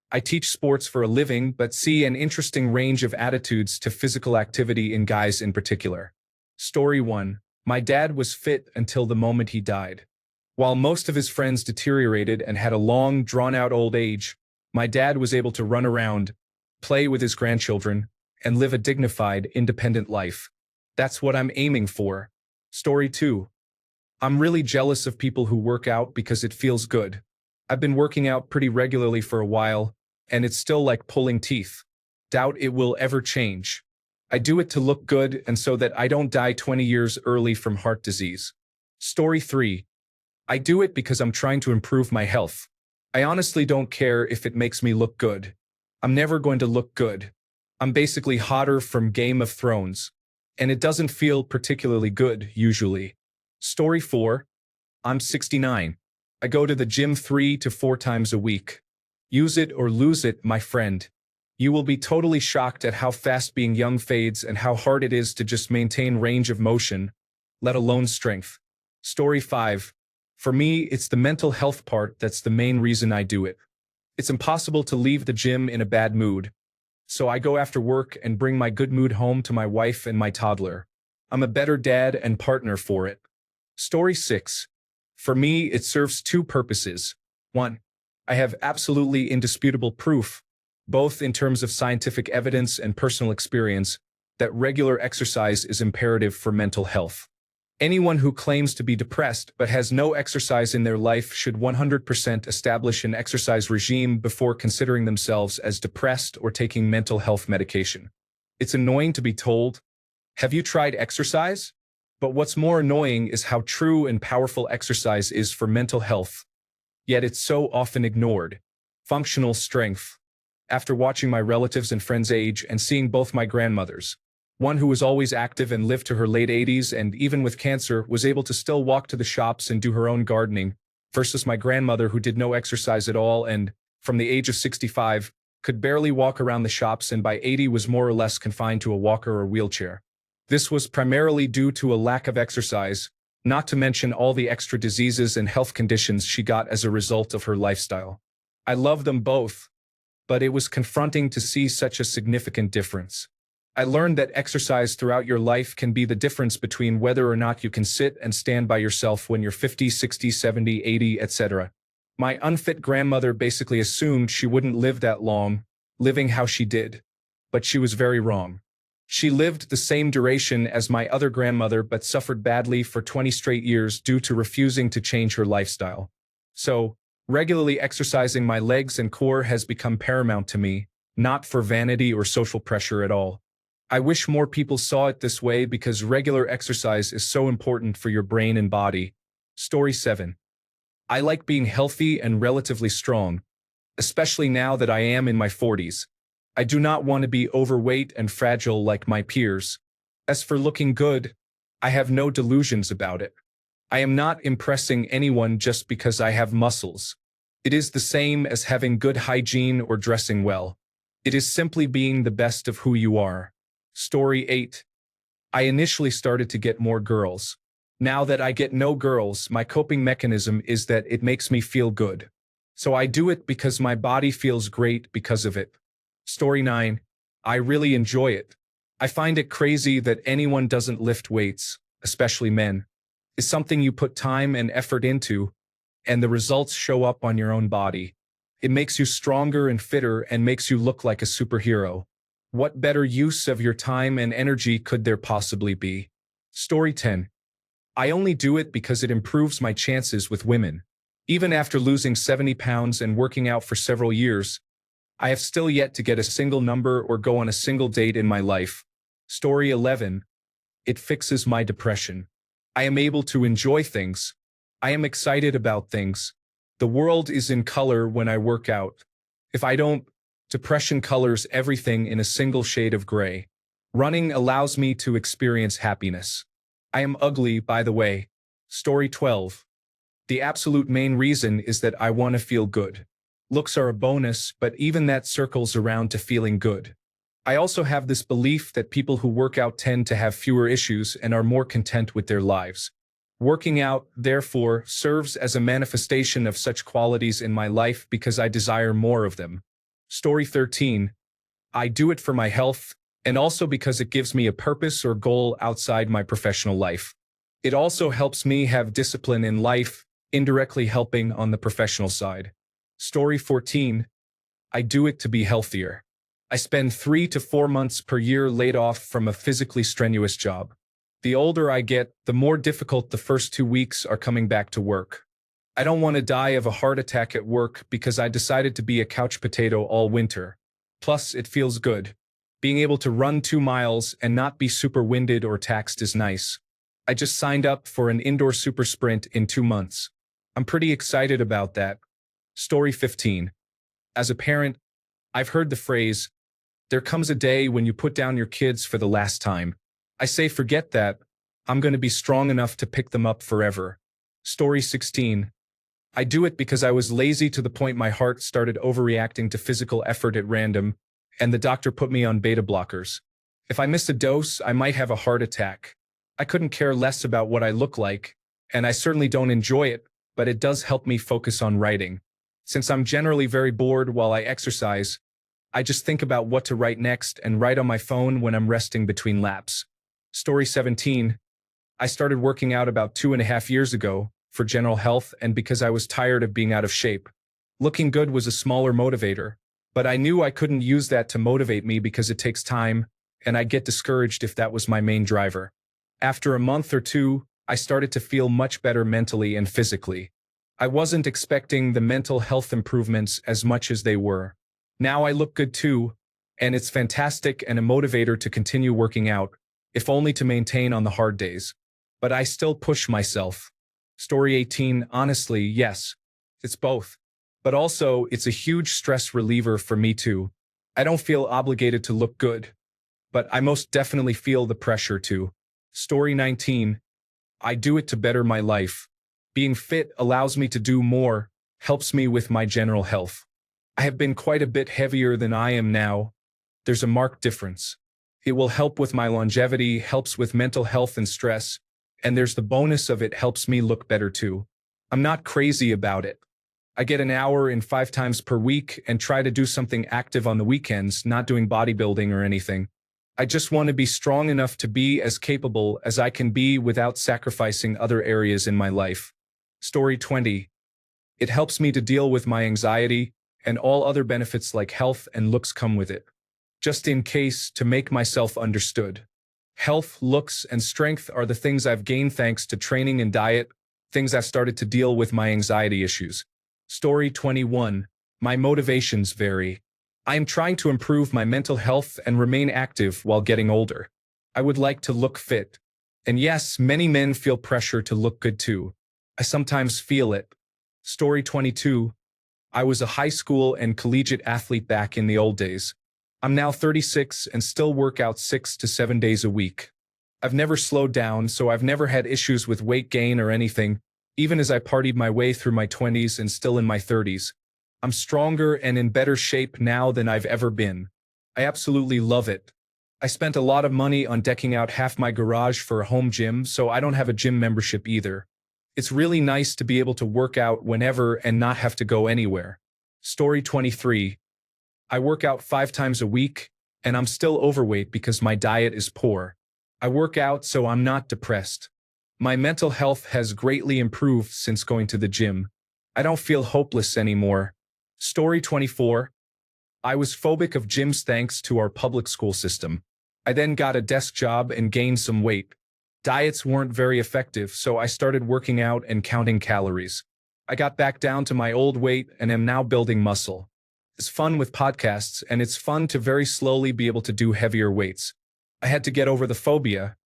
I teach sports for a living but see an interesting range of attitudes to physical activity in guys in particular. Story 1. My dad was fit until the moment he died. While most of his friends deteriorated and had a long, drawn-out old age, my dad was able to run around, play with his grandchildren, and live a dignified, independent life. That's what I'm aiming for. Story 2. I'm really jealous of people who work out because it feels good. I've been working out pretty regularly for a while, and it's still like pulling teeth. Doubt it will ever change. I do it to look good and so that I don't die 20 years early from heart disease. Story 3. I do it because I'm trying to improve my health. I honestly don't care if it makes me look good. I'm never going to look good. I'm basically hotter from Game of Thrones. And it doesn't feel particularly good, usually. Story 4. I'm 69. I go to the gym 3 to 4 times a week. Use it or lose it, my friend. You will be totally shocked at how fast being young fades and how hard it is to just maintain range of motion, let alone strength. Story 5. For me, it's the mental health part that's the main reason I do it. It's impossible to leave the gym in a bad mood. So I go after work and bring my good mood home to my wife and my toddler. I'm a better dad and partner for it. Story 6. For me, it serves 2 purposes. 1. I have absolutely indisputable proof, both in terms of scientific evidence and personal experience, that regular exercise is imperative for mental health. Anyone who claims to be depressed but has no exercise in their life should 100% establish an exercise regime before considering themselves as depressed or taking mental health medication. It's annoying to be told, "Have you tried exercise?" But what's more annoying is how true and powerful exercise is for mental health. Yet it's so often ignored. Functional strength. After watching my relatives and friends age and seeing both my grandmothers, one who was always active and lived to her late 80s and even with cancer was able to still walk to the shops and do her own gardening, versus my grandmother who did no exercise at all and, from the age of 65, could barely walk around the shops and by 80 was more or less confined to a walker or wheelchair. This was primarily due to a lack of exercise, not to mention all the extra diseases and health conditions she got as a result of her lifestyle. I love them both, but it was confronting to see such a significant difference. I learned that exercise throughout your life can be the difference between whether or not you can sit and stand by yourself when you're 50, 60, 70, 80, etc. My unfit grandmother basically assumed she wouldn't live that long, living how she did. But she was very wrong. She lived the same duration as my other grandmother but suffered badly for 20 straight years due to refusing to change her lifestyle. So, regularly exercising my legs and core has become paramount to me, not for vanity or social pressure at all. I wish more people saw it this way because regular exercise is so important for your brain and body. Story 7. I like being healthy and relatively strong, especially now that I am in my 40s. I do not want to be overweight and fragile like my peers. As for looking good, I have no delusions about it. I am not impressing anyone just because I have muscles. It is the same as having good hygiene or dressing well. It is simply being the best of who you are. Story 8. I initially started to get more girls. Now that I get no girls, my coping mechanism is that it makes me feel good. So I do it because my body feels great because of it. Story 9. I really enjoy it. I find it crazy that anyone doesn't lift weights, especially men. It's something you put time and effort into, and the results show up on your own body. It makes you stronger and fitter and makes you look like a superhero. What better use of your time and energy could there possibly be? Story 10. I only do it because it improves my chances with women. Even after losing 70 pounds and working out for several years, I have still yet to get a single number or go on a single date in my life. Story 11. It fixes my depression. I am able to enjoy things. I am excited about things. The world is in color when I work out. If I don't, depression colors everything in a single shade of gray. Running allows me to experience happiness. I am ugly, by the way. Story 12. The absolute main reason is that I want to feel good. Looks are a bonus, but even that circles around to feeling good. I also have this belief that people who work out tend to have fewer issues and are more content with their lives. Working out, therefore, serves as a manifestation of such qualities in my life because I desire more of them. Story 13. I do it for my health, and also because it gives me a purpose or goal outside my professional life. It also helps me have discipline in life, indirectly helping on the professional side. Story 14. I do it to be healthier. I spend 3 to 4 months per year laid off from a physically strenuous job. The older I get, the more difficult the first 2 weeks are coming back to work. I don't want to die of a heart attack at work because I decided to be a couch potato all winter. Plus, it feels good. Being able to run 2 miles and not be super winded or taxed is nice. I just signed up for an indoor super sprint in 2 months. I'm pretty excited about that. Story 15. As a parent, I've heard the phrase, there comes a day when you put down your kids for the last time. I say forget that. I'm going to be strong enough to pick them up forever. Story 16. I do it because I was lazy to the point my heart started overreacting to physical effort at random, and the doctor put me on beta blockers. If I missed a dose, I might have a heart attack. I couldn't care less about what I look like, and I certainly don't enjoy it, but it does help me focus on writing. Since I'm generally very bored while I exercise, I just think about what to write next and write on my phone when I'm resting between laps. Story 17. I started working out about 2.5 years ago for general health and because I was tired of being out of shape. Looking good was a smaller motivator, but I knew I couldn't use that to motivate me because it takes time, and I'd get discouraged if that was my main driver. After a month or two, I started to feel much better mentally and physically. I wasn't expecting the mental health improvements as much as they were. Now I look good too, and it's fantastic and a motivator to continue working out, if only to maintain on the hard days. But I still push myself. Story 18. Honestly, yes, it's both. But also, it's a huge stress reliever for me too. I don't feel obligated to look good, but I most definitely feel the pressure to. Story 19. I do it to better my life. Being fit allows me to do more, helps me with my general health. I have been quite a bit heavier than I am now. There's a marked difference. It will help with my longevity, helps with mental health and stress, and there's the bonus of it helps me look better too. I'm not crazy about it. I get an hour in 5 times per week and try to do something active on the weekends, not doing bodybuilding or anything. I just want to be strong enough to be as capable as I can be without sacrificing other areas in my life. Story 20. It helps me to deal with my anxiety, and all other benefits like health and looks come with it. Just in case, to make myself understood. Health, looks, and strength are the things I've gained thanks to training and diet, things I've started to deal with my anxiety issues. Story 21. My motivations vary. I am trying to improve my mental health and remain active while getting older. I would like to look fit. And yes, many men feel pressure to look good too. I sometimes feel it. Story 22. I was a high school and collegiate athlete back in the old days. I'm now 36 and still work out 6 to 7 days a week. I've never slowed down, so I've never had issues with weight gain or anything, even as I partied my way through my 20s and still in my 30s. I'm stronger and in better shape now than I've ever been. I absolutely love it. I spent a lot of money on decking out half my garage for a home gym, so I don't have a gym membership either. It's really nice to be able to work out whenever and not have to go anywhere. Story 23. I work out 5 times a week, and I'm still overweight because my diet is poor. I work out so I'm not depressed. My mental health has greatly improved since going to the gym. I don't feel hopeless anymore. Story 24. I was phobic of gyms thanks to our public school system. I then got a desk job and gained some weight. Diets weren't very effective, so I started working out and counting calories. I got back down to my old weight and am now building muscle. It's fun with podcasts, and it's fun to very slowly be able to do heavier weights. I had to get over the phobia,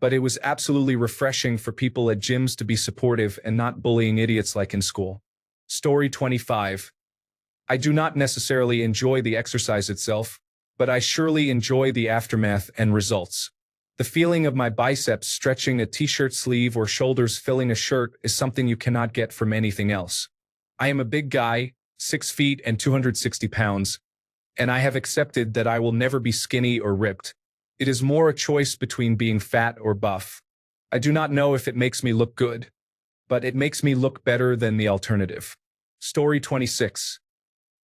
but it was absolutely refreshing for people at gyms to be supportive and not bullying idiots like in school. Story 25. I do not necessarily enjoy the exercise itself, but I surely enjoy the aftermath and results. The feeling of my biceps stretching a t-shirt sleeve or shoulders filling a shirt is something you cannot get from anything else. I am a big guy, 6 feet and 260 pounds, and I have accepted that I will never be skinny or ripped. It is more a choice between being fat or buff. I do not know if it makes me look good, but it makes me look better than the alternative. Story 26.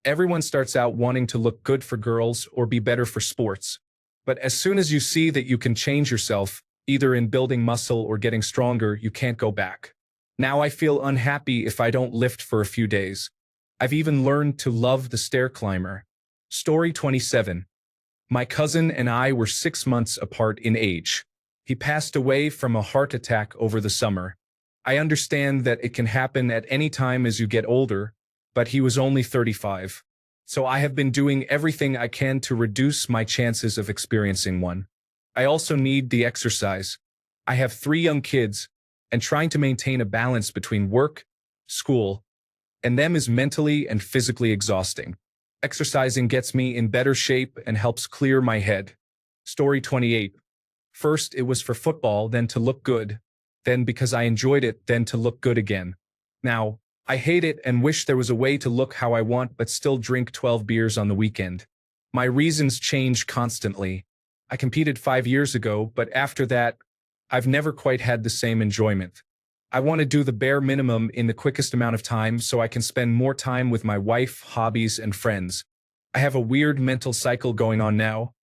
Everyone starts out wanting to look good for girls or be better for sports. But as soon as you see that you can change yourself, either in building muscle or getting stronger, you can't go back. Now I feel unhappy if I don't lift for a few days. I've even learned to love the stair climber. Story 27. My cousin and I were 6 months apart in age. He passed away from a heart attack over the summer. I understand that it can happen at any time as you get older, but he was only 35. So I have been doing everything I can to reduce my chances of experiencing one. I also need the exercise. I have 3 young kids, and trying to maintain a balance between work, school, and them is mentally and physically exhausting. Exercising gets me in better shape and helps clear my head. Story 28. First, it was for football, then to look good. Then because I enjoyed it, then to look good again. Now, I hate it and wish there was a way to look how I want but still drink 12 beers on the weekend. My reasons change constantly. I competed 5 years ago, but after that, I've never quite had the same enjoyment. I want to do the bare minimum in the quickest amount of time so I can spend more time with my wife, hobbies, and friends. I have a weird mental cycle going on now,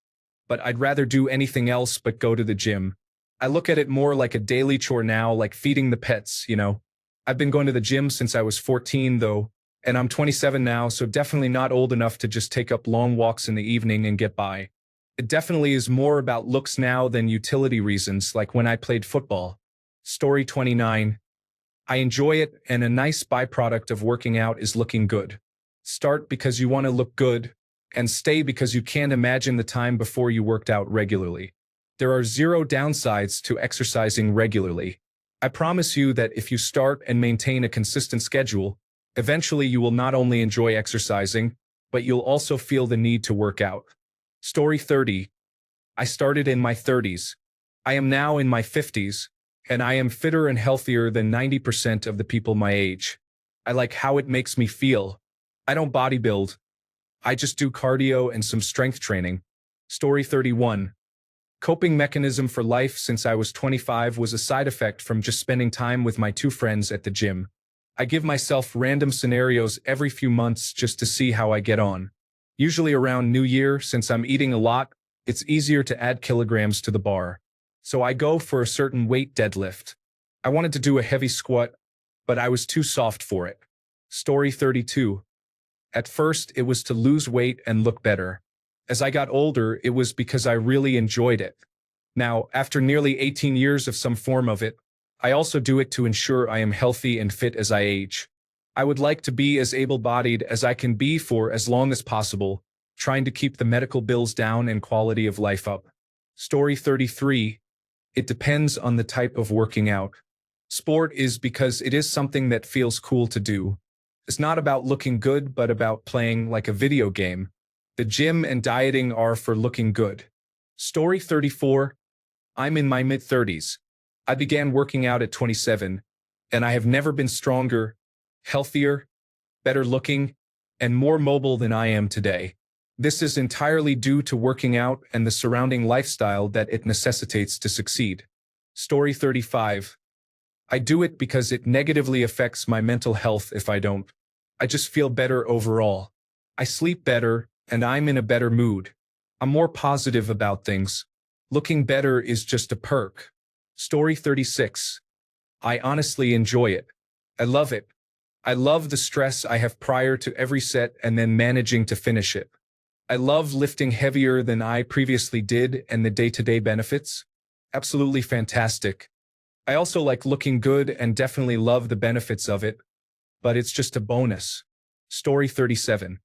but I'd rather do anything else but go to the gym. I look at it more like a daily chore now, like feeding the pets, you know. I've been going to the gym since I was 14, though, and I'm 27 now, so definitely not old enough to just take up long walks in the evening and get by. It definitely is more about looks now than utility reasons, like when I played football. Story 29. I enjoy it, and a nice byproduct of working out is looking good. Start because you want to look good, and stay because you can't imagine the time before you worked out regularly. There are 0 downsides to exercising regularly. I promise you that if you start and maintain a consistent schedule, eventually you will not only enjoy exercising, but you'll also feel the need to work out. Story 30. I started in my 30s. I am now in my 50s, and I am fitter and healthier than 90% of the people my age. I like how it makes me feel. I don't bodybuild. I just do cardio and some strength training. Story 31. Coping mechanism for life since I was 25 was a side effect from just spending time with my 2 friends at the gym. I give myself random scenarios every few months just to see how I get on. Usually around New Year, since I'm eating a lot, it's easier to add kilograms to the bar. So I go for a certain weight deadlift. I wanted to do a heavy squat, but I was too soft for it. Story 32. At first, it was to lose weight and look better. As I got older, it was because I really enjoyed it. Now, after nearly 18 years of some form of it, I also do it to ensure I am healthy and fit as I age. I would like to be as able-bodied as I can be for as long as possible, trying to keep the medical bills down and quality of life up. Story 33. It depends on the type of working out. Sport is because it is something that feels cool to do. It's not about looking good, but about playing like a video game. The gym and dieting are for looking good. Story 34. I'm in my mid-30s. I began working out at 27, and I have never been stronger, healthier, better looking, and more mobile than I am today. This is entirely due to working out and the surrounding lifestyle that it necessitates to succeed. Story 35. I do it because it negatively affects my mental health if I don't. I just feel better overall. I sleep better, and I'm in a better mood. I'm more positive about things. Looking better is just a perk. Story 36. I honestly enjoy it. I love it. I love the stress I have prior to every set and then managing to finish it. I love lifting heavier than I previously did and the day-to-day benefits. Absolutely fantastic. I also like looking good and definitely love the benefits of it, but it's just a bonus. Story 37.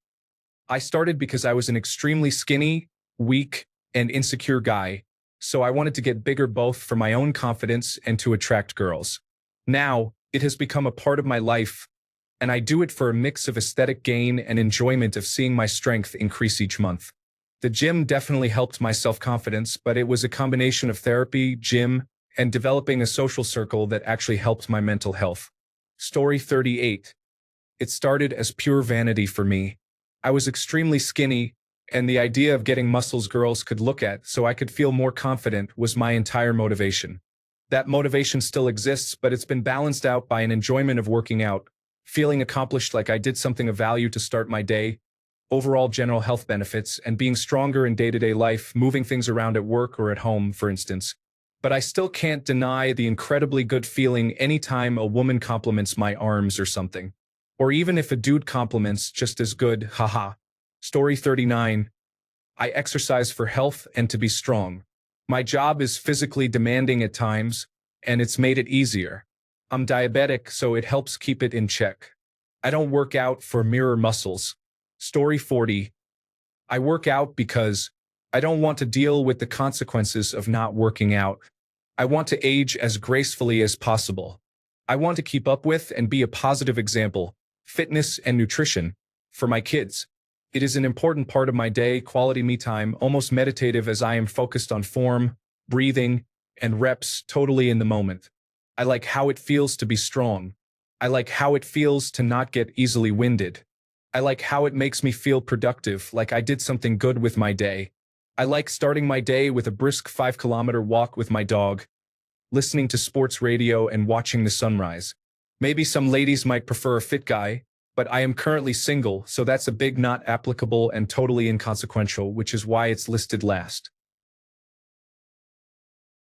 I started because I was an extremely skinny, weak, and insecure guy, so I wanted to get bigger both for my own confidence and to attract girls. Now, it has become a part of my life, and I do it for a mix of aesthetic gain and enjoyment of seeing my strength increase each month. The gym definitely helped my self-confidence, but it was a combination of therapy, gym, and developing a social circle that actually helped my mental health. Story 38. It started as pure vanity for me. I was extremely skinny, and the idea of getting muscles girls could look at so I could feel more confident was my entire motivation. That motivation still exists, but it's been balanced out by an enjoyment of working out, feeling accomplished like I did something of value to start my day, overall general health benefits, and being stronger in day-to-day life, moving things around at work or at home, for instance. But I still can't deny the incredibly good feeling anytime a woman compliments my arms or something. Or even if a dude compliments, just as good, haha. Story 39. I exercise for health and to be strong. My job is physically demanding at times, and it's made it easier. I'm diabetic, so it helps keep it in check. I don't work out for mirror muscles. Story 40. I work out because I don't want to deal with the consequences of not working out. I want to age as gracefully as possible. I want to keep up with and be a positive example, fitness and nutrition, for my kids. It is an important part of my day, quality me time, almost meditative as I am focused on form, breathing, and reps totally in the moment. I like how it feels to be strong. I like how it feels to not get easily winded. I like how it makes me feel productive, like I did something good with my day. I like starting my day with a brisk 5-kilometer walk with my dog, listening to sports radio and watching the sunrise. Maybe some ladies might prefer a fit guy, but I am currently single, so that's a big not applicable and totally inconsequential, which is why it's listed last.